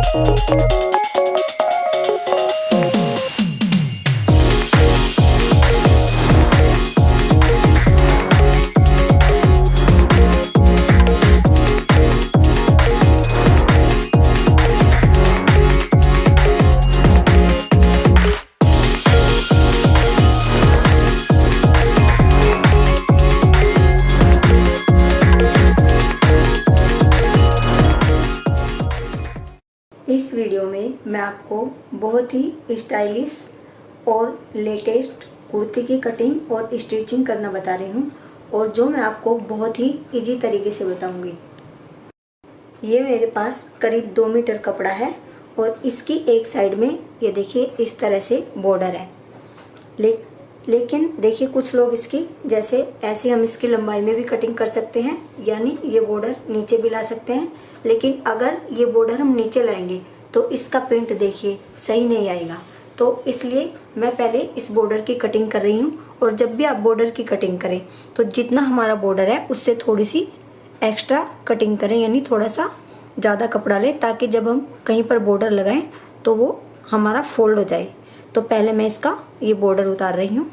इस वीडियो में मैं आपको बहुत ही स्टाइलिश और लेटेस्ट कुर्ती की कटिंग और स्टिचिंग करना बता रही हूँ, और जो मैं आपको बहुत ही इजी तरीके से बताऊँगी। ये मेरे पास करीब 2 मीटर कपड़ा है और इसकी एक साइड में ये देखिए इस तरह से बॉर्डर है। लेकिन देखिए कुछ लोग इसकी जैसे ऐसे हम इसकी लंबाई में भी कटिंग कर सकते हैं, यानी ये बॉर्डर नीचे भी ला सकते हैं। लेकिन अगर ये बॉर्डर हम नीचे लाएंगे तो इसका प्रिंट देखिए सही नहीं आएगा। तो इसलिए मैं पहले इस बॉर्डर की कटिंग कर रही हूँ। और जब भी आप बॉर्डर की कटिंग करें तो जितना हमारा बॉर्डर है उससे थोड़ी सी एक्स्ट्रा कटिंग करें, यानी थोड़ा सा ज़्यादा कपड़ा लें, ताकि जब हम कहीं पर बॉर्डर लगाएं तो वो हमारा फोल्ड हो जाए। तो पहले मैं इसका ये बॉर्डर उतार रही हूँ।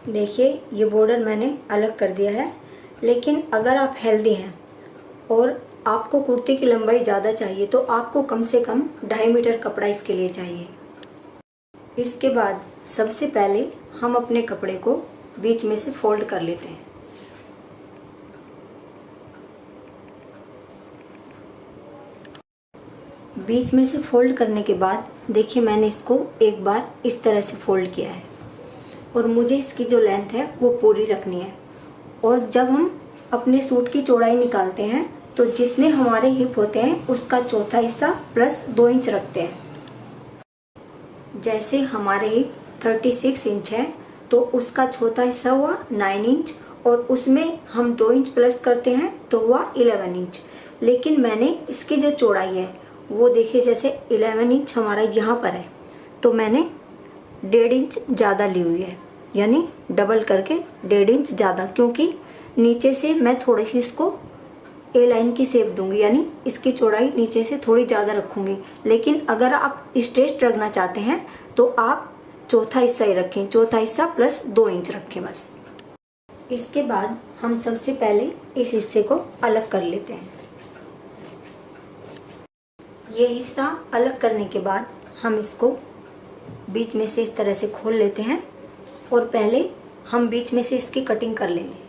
देखिए ये बॉर्डर मैंने अलग कर दिया है। लेकिन अगर आप हेल्दी हैं और आपको कुर्ती की लंबाई ज़्यादा चाहिए तो आपको कम से कम 2.5 मीटर कपड़ा इसके लिए चाहिए। इसके बाद सबसे पहले हम अपने कपड़े को बीच में से फोल्ड कर लेते हैं। बीच में से फोल्ड करने के बाद देखिए मैंने इसको एक बार इस तरह से फोल्ड किया है, और मुझे इसकी जो लेंथ है वो पूरी रखनी है। और जब हम अपने सूट की चौड़ाई निकालते हैं तो जितने हमारे हिप होते हैं उसका चौथा हिस्सा प्लस 2 इंच रखते हैं। जैसे हमारे हिप 36 इंच है तो उसका चौथा हिस्सा हुआ 9 इंच, और उसमें हम 2 इंच प्लस करते हैं तो हुआ 11 इंच। लेकिन मैंने इसकी जो चौड़ाई है वो देखिए जैसे 11 इंच हमारा यहाँ पर है, तो मैंने 1.5 इंच ज़्यादा ली हुई है, यानी डबल करके 1.5 इंच ज़्यादा, क्योंकि नीचे से मैं थोड़ी सी इसको ए लाइन की शेप दूंगी, यानी इसकी चौड़ाई नीचे से थोड़ी ज़्यादा रखूंगी। लेकिन अगर आप स्ट्रेट रखना चाहते हैं तो आप चौथा हिस्सा ही रखें, चौथा हिस्सा प्लस 2 इंच रखें बस। इसके बाद हम सबसे पहले इस हिस्से को अलग कर लेते हैं। ये हिस्सा अलग करने के बाद हम इसको बीच में से इस तरह से खोल लेते हैं, और पहले हम बीच में से इसकी कटिंग कर लेंगे।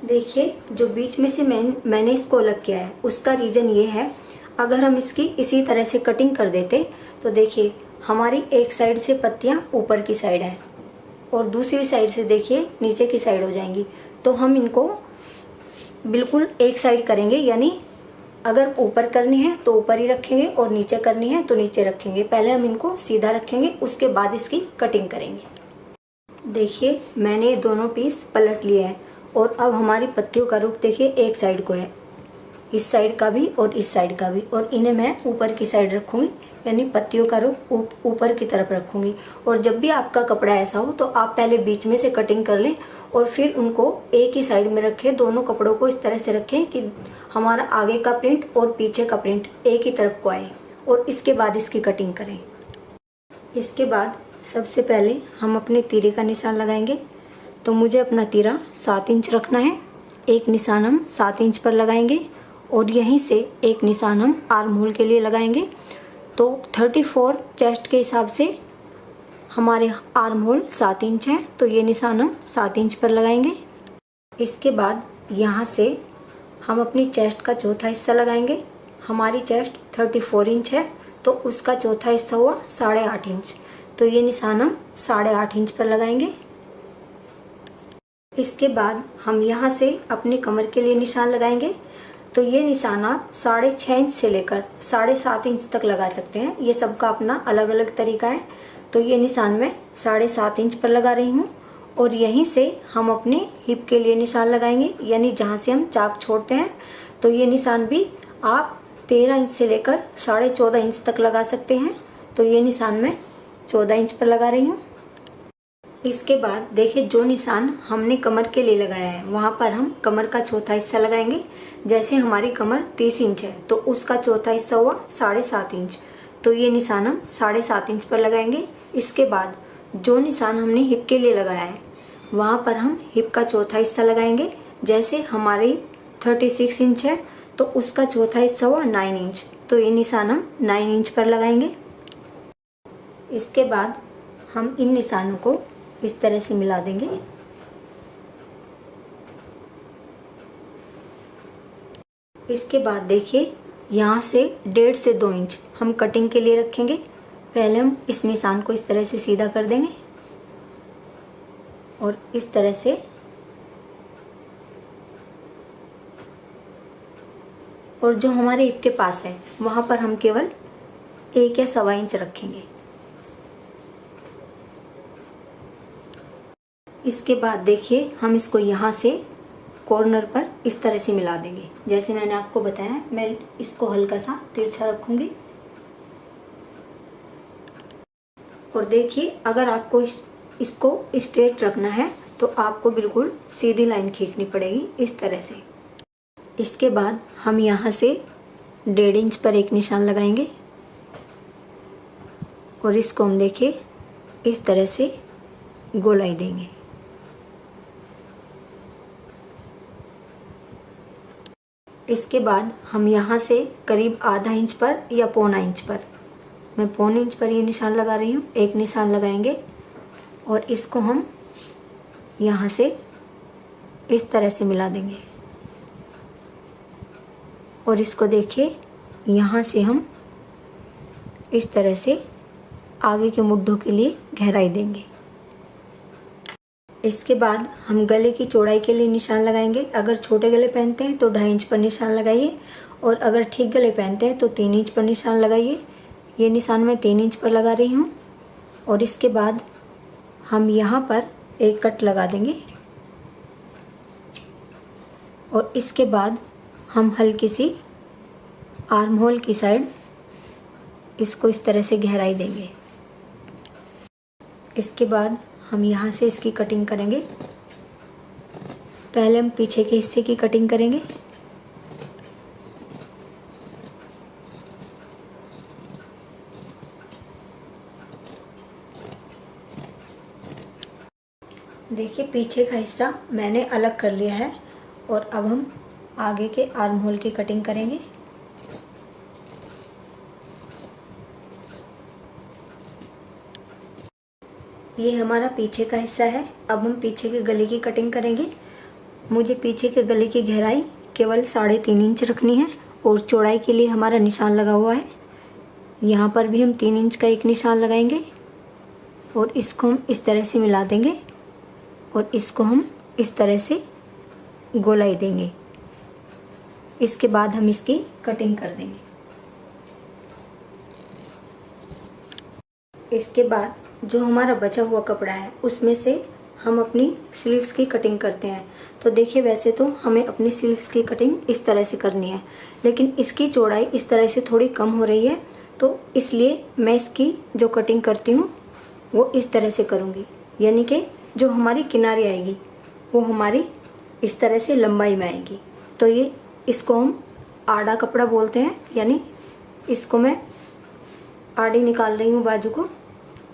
देखिए जो बीच में से मैंने इसको अलग किया है उसका रीज़न ये है, अगर हम इसकी इसी तरह से कटिंग कर देते तो देखिए हमारी एक साइड से पत्तियां ऊपर की साइड है और दूसरी साइड से देखिए नीचे की साइड हो जाएंगी। तो हम इनको बिल्कुल एक साइड करेंगे, यानी अगर ऊपर करनी है तो ऊपर ही रखेंगे और नीचे करनी है तो नीचे रखेंगे। पहले हम इनको सीधा रखेंगे, उसके बाद इसकी कटिंग करेंगे। देखिए मैंने ये दोनों पीस पलट लिए हैं, और अब हमारी पत्तियों का रुख देखिए एक साइड को है, इस साइड का भी और इस साइड का भी, और इन्हें मैं ऊपर की साइड रखूँगी, यानी पत्तियों का रुख ऊपर की तरफ रखूँगी। और जब भी आपका कपड़ा ऐसा हो तो आप पहले बीच में से कटिंग कर लें और फिर उनको एक ही साइड में रखें। दोनों कपड़ों को इस तरह से रखें कि हमारा आगे का प्रिंट और पीछे का प्रिंट एक ही तरफ को आए, और इसके बाद इसकी कटिंग करें। इसके बाद सबसे पहले हम अपने तीरे का निशान लगाएंगे। तो मुझे अपना तीरा 7 इंच रखना है। एक निशान हम 7 इंच पर लगाएंगे और यहीं से एक निशान हम आर्म होल के लिए लगाएंगे। तो 34 चेस्ट के हिसाब से हमारे आर्म होल 7 इंच है, तो ये निशान हम 7 इंच पर लगाएंगे। इसके बाद यहाँ से हम अपनी चेस्ट का चौथा हिस्सा लगाएंगे। हमारी चेस्ट 34 इंच है तो उसका चौथा हिस्सा हुआ 8.5 इंच, तो ये निशान हम 8.5 इंच पर लगाएंगे। इसके बाद हम यहाँ से अपनी कमर के लिए निशान लगाएंगे। तो ये निशान आप 6.5 इंच से लेकर 7.5 इंच तक लगा सकते हैं, ये सबका अपना अलग अलग तरीका है। तो ये निशान मैं 7.5 इंच पर लगा रही हूँ, और यहीं से हम अपने हिप के लिए निशान लगाएंगे, यानी जहाँ से हम चाक छोड़ते हैं। तो ये निशान भी आप 13 इंच से लेकर 14.5 इंच तक लगा सकते हैं। तो ये निशान मैं 14 इंच पर लगा रही हूँ। इसके बाद देखिए जो निशान हमने कमर के लिए लगाया है वहाँ पर हम कमर का चौथा हिस्सा लगाएंगे। जैसे हमारी कमर 30 इंच है तो उसका चौथा हिस्सा हुआ 7.5 इंच, तो ये निशान हम 7.5 इंच पर लगाएंगे। इसके बाद जो निशान हमने हिप के लिए लगाया है वहाँ पर हम हिप का चौथा हिस्सा लगाएंगे। जैसे हमारी 36 इंच है तो उसका चौथा हिस्सा हुआ 9 इंच, तो ये निशान हम 9 इंच पर लगाएंगे। इसके बाद हम इन निशानों को इस तरह से मिला देंगे। इसके बाद देखिए यहाँ से 1.5 से 2 इंच हम कटिंग के लिए रखेंगे। पहले हम इस निशान को इस तरह से सीधा कर देंगे और इस तरह से और जो हमारे हिप के पास है वहाँ पर हम केवल 1 या 1.25 इंच रखेंगे। इसके बाद देखिए हम इसको यहाँ से कॉर्नर पर इस तरह से मिला देंगे। जैसे मैंने आपको बताया मैं इसको हल्का सा तिरछा रखूँगी। और देखिए अगर आपको इसको स्ट्रेट रखना है तो आपको बिल्कुल सीधी लाइन खींचनी पड़ेगी इस तरह से। इसके बाद हम यहाँ से 1.5 इंच पर एक निशान लगाएंगे और इसको हम देखिए इस तरह से गोलाई देंगे। इसके बाद हम यहाँ से करीब आधा इंच पर या 1.25 इंच पर, मैं 1.25 इंच पर ये निशान लगा रही हूँ, एक निशान लगाएंगे और इसको हम यहाँ से इस तरह से मिला देंगे। और इसको देखिए यहाँ से हम इस तरह से आगे के मुड्ढों के लिए गहराई देंगे। इसके बाद हम गले की चौड़ाई के लिए निशान लगाएंगे। अगर छोटे गले पहनते हैं तो 2.5 इंच पर निशान लगाइए और अगर ठीक गले पहनते हैं तो 3 इंच पर निशान लगाइए। ये निशान मैं 3 इंच पर लगा रही हूँ। और इसके बाद हम यहाँ पर एक कट लगा देंगे और इसके बाद हम हल्की सी आर्म होल की साइड इसको इस तरह से गहराई देंगे। इसके बाद हम यहाँ से इसकी कटिंग करेंगे। पहले हम पीछे के हिस्से की कटिंग करेंगे। देखिए पीछे का हिस्सा मैंने अलग कर लिया है और अब हम आगे के आर्म होल की कटिंग करेंगे। ये हमारा पीछे का हिस्सा है। अब हम पीछे के गले की कटिंग करेंगे। मुझे पीछे के गले की गहराई केवल 3.5 इंच रखनी है और चौड़ाई के लिए हमारा निशान लगा हुआ है। यहाँ पर भी हम 3 इंच का एक निशान लगाएंगे और इसको हम इस तरह से मिला देंगे और इसको हम इस तरह से गोलाई देंगे। इसके बाद हम इसकी कटिंग कर देंगे। इसके बाद जो हमारा बचा हुआ कपड़ा है उसमें से हम अपनी स्लीव्स की कटिंग करते हैं। तो देखिए वैसे तो हमें अपनी स्लीव्स की कटिंग इस तरह से करनी है, लेकिन इसकी चौड़ाई इस तरह से थोड़ी कम हो रही है, तो इसलिए मैं इसकी जो कटिंग करती हूँ वो इस तरह से करूँगी। यानी कि जो हमारी किनारी आएगी वो हमारी इस तरह से लंबाई में आएगी। तो ये इसको हम आड़ा कपड़ा बोलते हैं, यानी इसको मैं आड़ी निकाल रही हूँ बाजू को।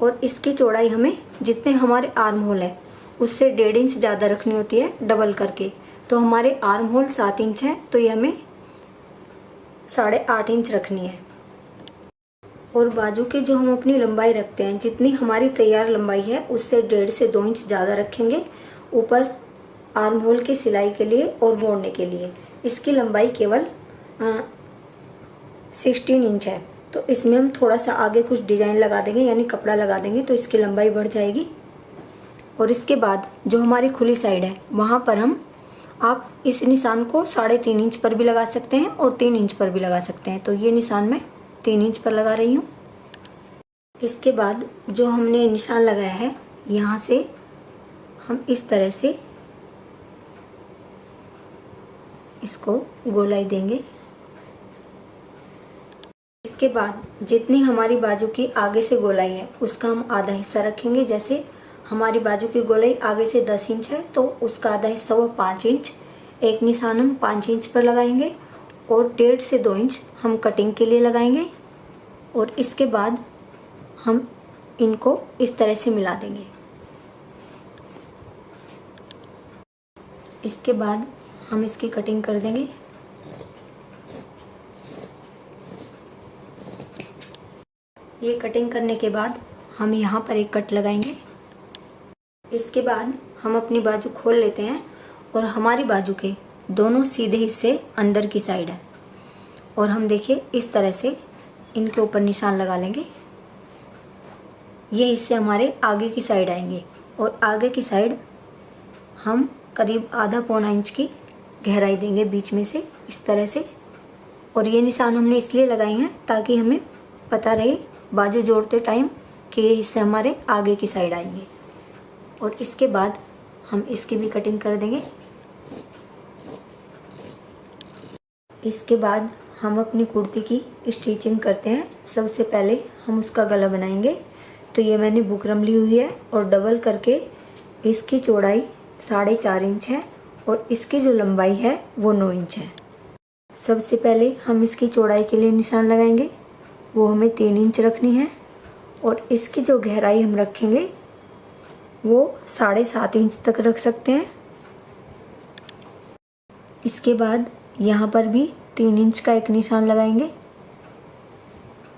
और इसकी चौड़ाई हमें जितने हमारे आर्म होल है उससे 1.5 इंच ज़्यादा रखनी होती है डबल करके। तो हमारे आर्म होल 7 इंच है तो ये हमें 8.5 इंच रखनी है। और बाजू की जो हम अपनी लंबाई रखते हैं, जितनी हमारी तैयार लंबाई है उससे 1.5 से 2 इंच ज़्यादा रखेंगे ऊपर आर्म होल की सिलाई के लिए और मोड़ने के लिए। इसकी लंबाई केवल 16 इंच है, तो इसमें हम थोड़ा सा आगे कुछ डिज़ाइन लगा देंगे, यानी कपड़ा लगा देंगे, तो इसकी लंबाई बढ़ जाएगी। और इसके बाद जो हमारी खुली साइड है वहाँ पर हम आप इस निशान को 3.5 इंच पर भी लगा सकते हैं और 3 इंच पर भी लगा सकते हैं। तो ये निशान मैं 3 इंच पर लगा रही हूँ। इसके बाद जो हमने निशान लगाया है यहाँ से हम इस तरह से इसको गोलाई देंगे। इसके बाद जितनी हमारी बाजू की आगे से गोलाई है उसका हम आधा हिस्सा रखेंगे। जैसे हमारी बाजू की गोलाई आगे से 10 इंच है, तो उसका आधा हिस्सा हुआ 5 इंच। एक निशान हम 5 इंच पर लगाएंगे और 1.5 से 2 इंच हम कटिंग के लिए लगाएंगे। और इसके बाद हम इनको इस तरह से मिला देंगे। इसके बाद हम इसकी कटिंग कर देंगे। ये कटिंग करने के बाद हम यहाँ पर एक कट लगाएंगे। इसके बाद हम अपनी बाजू खोल लेते हैं और हमारी बाजू के दोनों सीधे हिस्से अंदर की साइड है, और हम देखिए इस तरह से इनके ऊपर निशान लगा लेंगे। ये हिस्से हमारे आगे की साइड आएंगे और आगे की साइड हम करीब आधा पौना इंच की गहराई देंगे बीच में से इस तरह से। और ये निशान हमने इसलिए लगाए हैं ताकि हमें पता रहे बाजू जोड़ते टाइम कि ये हिस्से हमारे आगे की साइड आएंगे। और इसके बाद हम इसकी भी कटिंग कर देंगे। इसके बाद हम अपनी कुर्ती की स्टिचिंग करते हैं। सबसे पहले हम उसका गला बनाएंगे। तो ये मैंने बुकरम ली हुई है और डबल करके इसकी चौड़ाई 4.5 इंच है और इसकी जो लंबाई है वो 9 इंच है। सबसे पहले हम इसकी चौड़ाई के लिए निशान लगाएंगे, वो हमें 3 इंच रखनी है। और इसकी जो गहराई हम रखेंगे वो 7.5 इंच तक रख सकते हैं। इसके बाद यहाँ पर भी 3 इंच का एक निशान लगाएंगे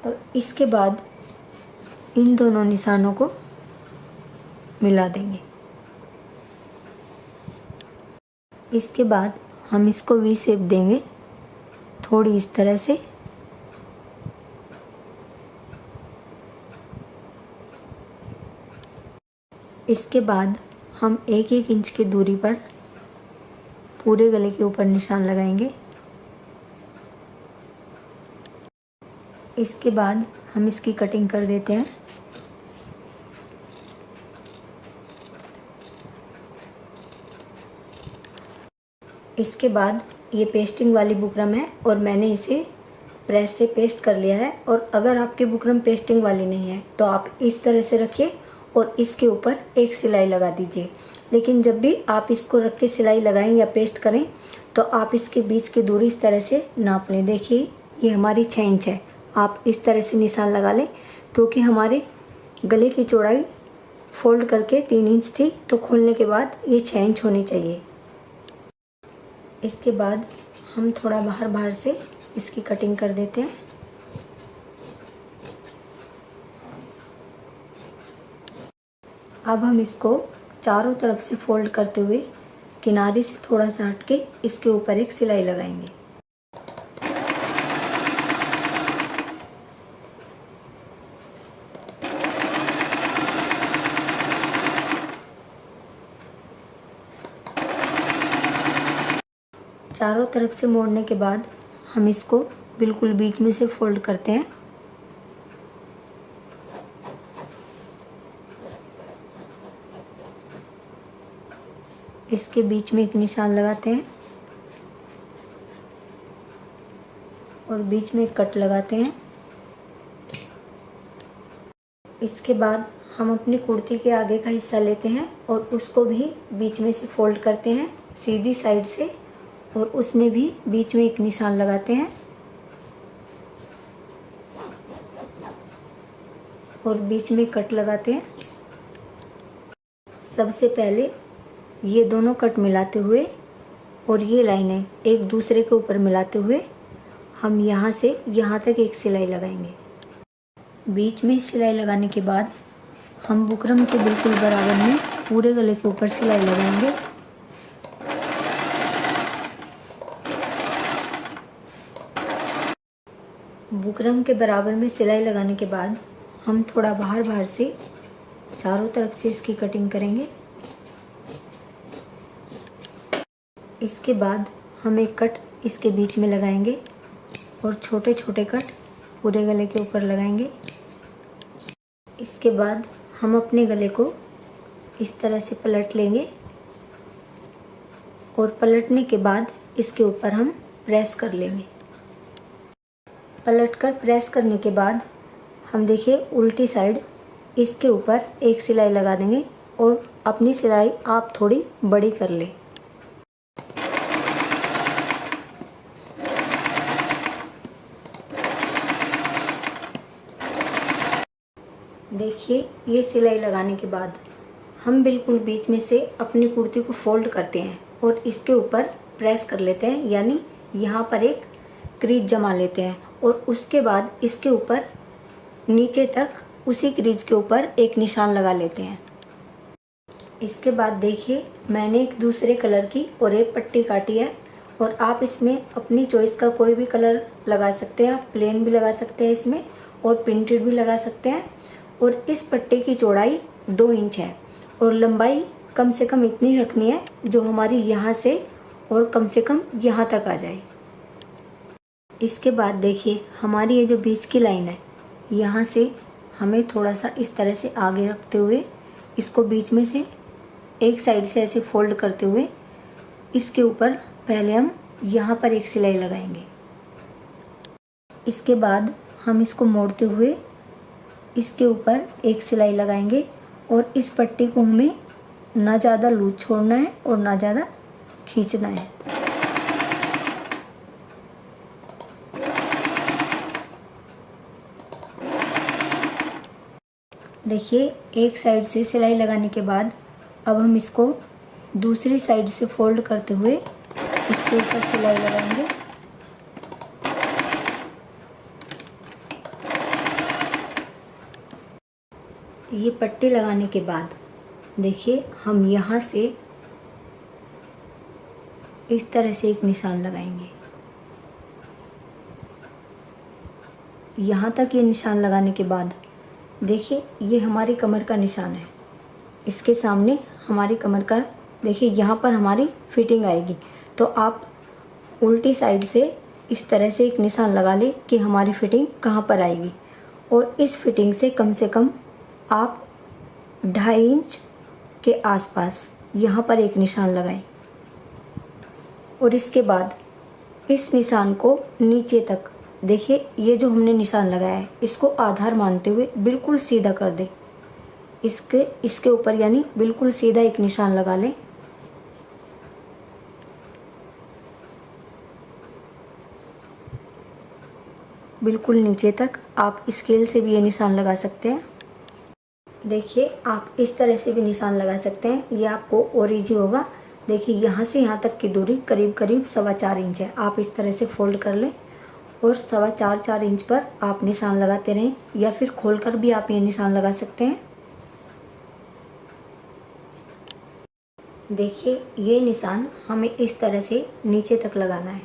और इसके बाद इन दोनों निशानों को मिला देंगे। इसके बाद हम इसको वी शेप देंगे थोड़ी इस तरह से। इसके बाद हम 1-1 इंच की दूरी पर पूरे गले के ऊपर निशान लगाएंगे। इसके बाद हम इसकी कटिंग कर देते हैं। इसके बाद ये पेस्टिंग वाली बुकरम है और मैंने इसे प्रेस से पेस्ट कर लिया है। और अगर आपकी बुकरम पेस्टिंग वाली नहीं है तो आप इस तरह से रखिए और इसके ऊपर एक सिलाई लगा दीजिए। लेकिन जब भी आप इसको रख के सिलाई लगाएं या पेस्ट करें तो आप इसके बीच की दूरी इस तरह से नाप लें। देखिए ये हमारी 6 इंच है। आप इस तरह से निशान लगा लें क्योंकि हमारे गले की चौड़ाई फोल्ड करके 3 इंच थी, तो खोलने के बाद ये 6 इंच होनी चाहिए। इसके बाद हम थोड़ा बाहर से इसकी कटिंग कर देते हैं। अब हम इसको चारों तरफ से फोल्ड करते हुए किनारे से थोड़ा सा हट के इसके ऊपर एक सिलाई लगाएंगे। चारों तरफ से मोड़ने के बाद हम इसको बिल्कुल बीच में से फोल्ड करते हैं। इसके बीच में एक निशान लगाते हैं और बीच में एक कट लगाते हैं। इसके बाद हम अपनी कुर्ती के आगे का हिस्सा लेते हैं और उसको भी बीच में से फोल्ड करते हैं सीधी साइड से, और उसमें भी बीच में एक निशान लगाते हैं और बीच में कट लगाते हैं। सबसे पहले ये दोनों कट मिलाते हुए और ये लाइनें एक दूसरे के ऊपर मिलाते हुए हम यहाँ से यहाँ तक एक सिलाई लगाएंगे। बीच में सिलाई लगाने के बाद हम बुकरम के बिल्कुल बराबर में पूरे गले के ऊपर सिलाई लगाएंगे। बुकरम के बराबर में सिलाई लगाने के बाद हम थोड़ा बाहर से चारों तरफ से इसकी कटिंग करेंगे। इसके बाद हम एक कट इसके बीच में लगाएंगे और छोटे छोटे कट पूरे गले के ऊपर लगाएंगे। इसके बाद हम अपने गले को इस तरह से पलट लेंगे और पलटने के बाद इसके ऊपर हम प्रेस कर लेंगे। पलटकर प्रेस करने के बाद हम देखिए उल्टी साइड इसके ऊपर एक सिलाई लगा देंगे और अपनी सिलाई आप थोड़ी बड़ी कर लें। देखिए ये सिलाई लगाने के बाद हम बिल्कुल बीच में से अपनी कुर्ती को फोल्ड करते हैं और इसके ऊपर प्रेस कर लेते हैं, यानी यहाँ पर एक क्रीज जमा लेते हैं और उसके बाद इसके ऊपर नीचे तक उसी क्रीज के ऊपर एक निशान लगा लेते हैं। इसके बाद देखिए मैंने एक दूसरे कलर की और एक पट्टी काटी है और आप इसमें अपनी चॉइस का कोई भी कलर लगा सकते हैं। आप प्लेन भी लगा सकते हैं इसमें और प्रिंटेड भी लगा सकते हैं। और इस पट्टे की चौड़ाई 2 इंच है और लंबाई कम से कम इतनी रखनी है जो हमारी यहाँ से और कम से कम यहाँ तक आ जाए। इसके बाद देखिए हमारी ये जो बीच की लाइन है, यहाँ से हमें थोड़ा सा इस तरह से आगे रखते हुए इसको बीच में से एक साइड से ऐसे फोल्ड करते हुए इसके ऊपर पहले हम यहाँ पर एक सिलाई लगाएंगे। इसके बाद हम इसको मोड़ते हुए इसके ऊपर एक सिलाई लगाएंगे और इस पट्टी को हमें ना ज़्यादा लूज छोड़ना है और ना ज़्यादा खींचना है। देखिए एक साइड से सिलाई लगाने के बाद अब हम इसको दूसरी साइड से फोल्ड करते हुए इसके ऊपर सिलाई लगाएंगे। ये पट्टी लगाने के बाद देखिए हम यहाँ से इस तरह से एक निशान लगाएंगे। यहाँ तक ये निशान लगाने के बाद देखिए ये हमारी कमर का निशान है। इसके सामने हमारी कमर का देखिए यहाँ पर हमारी फिटिंग आएगी। तो आप उल्टी साइड से इस तरह से एक निशान लगा लें कि हमारी फिटिंग कहाँ पर आएगी और इस फिटिंग से कम आप 2.5 इंच के आसपास यहाँ पर एक निशान लगाएं और इसके बाद इस निशान को नीचे तक देखिए ये जो हमने निशान लगाया है इसको आधार मानते हुए बिल्कुल सीधा कर दें। इसके ऊपर यानी बिल्कुल सीधा एक निशान लगा लें। बिल्कुल नीचे तक आप स्केल से भी ये निशान लगा सकते हैं। देखिए आप इस तरह से भी निशान लगा सकते हैं, ये आपको और ईजी होगा। देखिए यहाँ से यहाँ तक की दूरी करीब 4.25 इंच है। आप इस तरह से फोल्ड कर लें और 4.25 इंच पर आप निशान लगाते रहें या फिर खोलकर भी आप ये निशान लगा सकते हैं। देखिए ये निशान हमें इस तरह से नीचे तक लगाना है।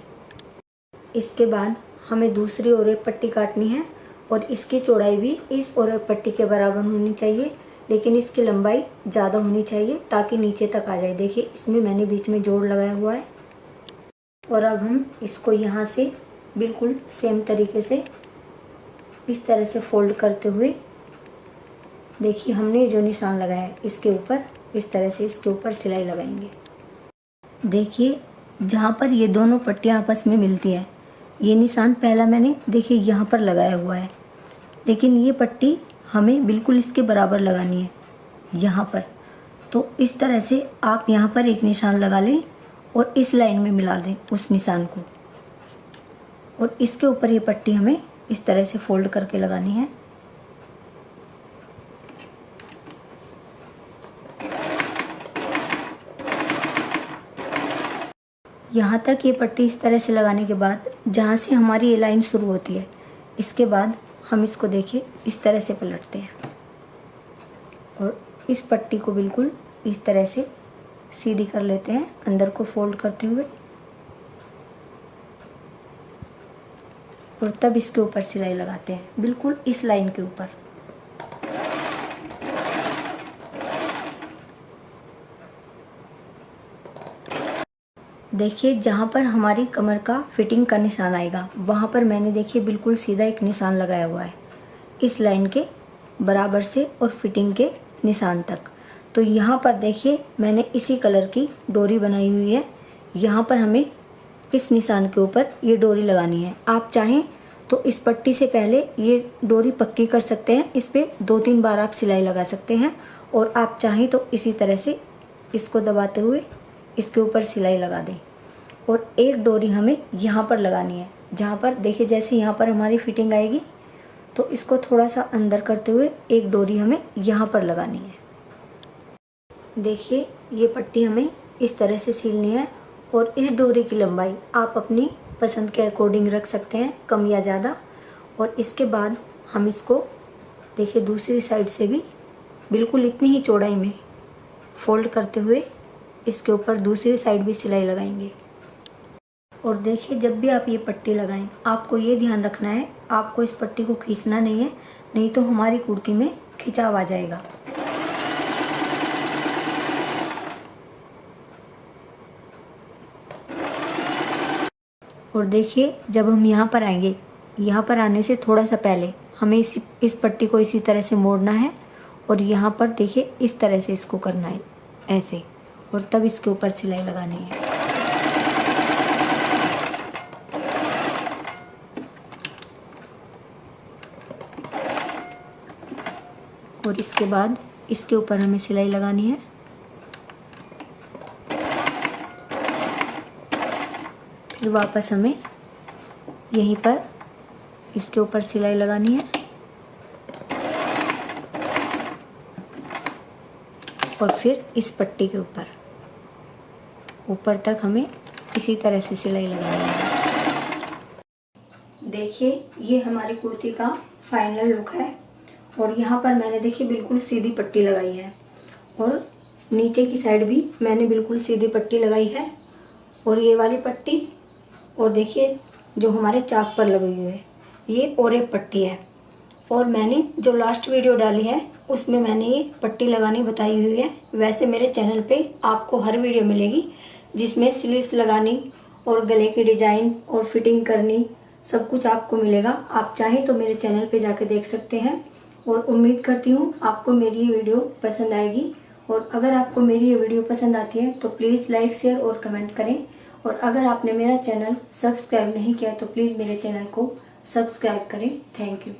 इसके बाद हमें दूसरी ओर एक पट्टी काटनी है और इसकी चौड़ाई भी इस और पट्टी के बराबर होनी चाहिए, लेकिन इसकी लंबाई ज़्यादा होनी चाहिए ताकि नीचे तक आ जाए। देखिए इसमें मैंने बीच में जोड़ लगाया हुआ है और अब हम इसको यहाँ से बिल्कुल सेम तरीके से इस तरह से फोल्ड करते हुए देखिए हमने जो निशान लगाया है इसके ऊपर इस तरह से इसके ऊपर सिलाई लगाएंगे। देखिए जहाँ पर ये दोनों पट्टियाँ आपस में मिलती हैं, ये निशान पहला मैंने देखिए यहाँ पर लगाया हुआ है, लेकिन ये पट्टी हमें बिल्कुल इसके बराबर लगानी है यहाँ पर। तो इस तरह से आप यहाँ पर एक निशान लगा लें और इस लाइन में मिला दें उस निशान को और इसके ऊपर ये पट्टी हमें इस तरह से फोल्ड करके लगानी है। यहाँ तक ये पट्टी इस तरह से लगाने के बाद जहाँ से हमारी ये लाइन शुरू होती है, इसके बाद हम इसको देखिए इस तरह से पलटते हैं और इस पट्टी को बिल्कुल इस तरह से सीधी कर लेते हैं अंदर को फोल्ड करते हुए और तब इसके ऊपर सिलाई लगाते हैं बिल्कुल इस लाइन के ऊपर। देखिए जहाँ पर हमारी कमर का फिटिंग का निशान आएगा वहाँ पर मैंने देखिए बिल्कुल सीधा एक निशान लगाया हुआ है इस लाइन के बराबर से और फिटिंग के निशान तक। तो यहाँ पर देखिए मैंने इसी कलर की डोरी बनाई हुई है। यहाँ पर हमें इस निशान के ऊपर ये डोरी लगानी है। आप चाहें तो इस पट्टी से पहले ये डोरी पक्की कर सकते हैं, इस पर 2-3 बार आप सिलाई लगा सकते हैं और आप चाहें तो इसी तरह से इसको दबाते हुए इसके ऊपर सिलाई लगा दें। और एक डोरी हमें यहाँ पर लगानी है, जहाँ पर देखिए जैसे यहाँ पर हमारी फिटिंग आएगी तो इसको थोड़ा सा अंदर करते हुए एक डोरी हमें यहाँ पर लगानी है। देखिए ये पट्टी हमें इस तरह से सिलनी है और इस डोरी की लंबाई आप अपनी पसंद के अकॉर्डिंग रख सकते हैं, कम या ज़्यादा। और इसके बाद हम इसको देखिए दूसरी साइड से भी बिल्कुल इतनी ही चौड़ाई में फोल्ड करते हुए इसके ऊपर दूसरी साइड भी सिलाई लगाएंगे। और देखिए जब भी आप ये पट्टी लगाएं आपको ये ध्यान रखना है, आपको इस पट्टी को खींचना नहीं है, नहीं तो हमारी कुर्ती में खिंचाव आ जाएगा। और देखिए जब हम यहाँ पर आएंगे, यहाँ पर आने से थोड़ा सा पहले हमें इस पट्टी को इसी तरह से मोड़ना है और यहाँ पर देखिए इस तरह से इसको करना है ऐसे, और तब इसके ऊपर सिलाई लगानी है। और इसके बाद इसके ऊपर हमें सिलाई लगानी है। फिर वापस हमें यहीं पर इसके ऊपर सिलाई लगानी है और फिर इस पट्टी के ऊपर तक हमें इसी तरह से सिलाई लगानी है। देखिए ये हमारी कुर्ती का फाइनल लुक है। और यहाँ पर मैंने देखिए बिल्कुल सीधी पट्टी लगाई है और नीचे की साइड भी मैंने बिल्कुल सीधी पट्टी लगाई है। और ये वाली पट्टी और देखिए जो हमारे चाक पर लगी हुई है ये और एक पट्टी है। और मैंने जो लास्ट वीडियो डाली है उसमें मैंने ये पट्टी लगानी बताई हुई है। वैसे मेरे चैनल पे आपको हर वीडियो मिलेगी जिसमें स्लीव्स लगानी और गले की डिजाइन और फिटिंग करनी सब कुछ आपको मिलेगा। आप चाहें तो मेरे चैनल पे जाके देख सकते हैं। और उम्मीद करती हूँ आपको मेरी ये वीडियो पसंद आएगी। और अगर आपको मेरी ये वीडियो पसंद आती है तो प्लीज़ लाइक शेयर और कमेंट करें। और अगर आपने मेरा चैनल सब्सक्राइब नहीं किया तो प्लीज़ मेरे चैनल को सब्सक्राइब करें। Thank you.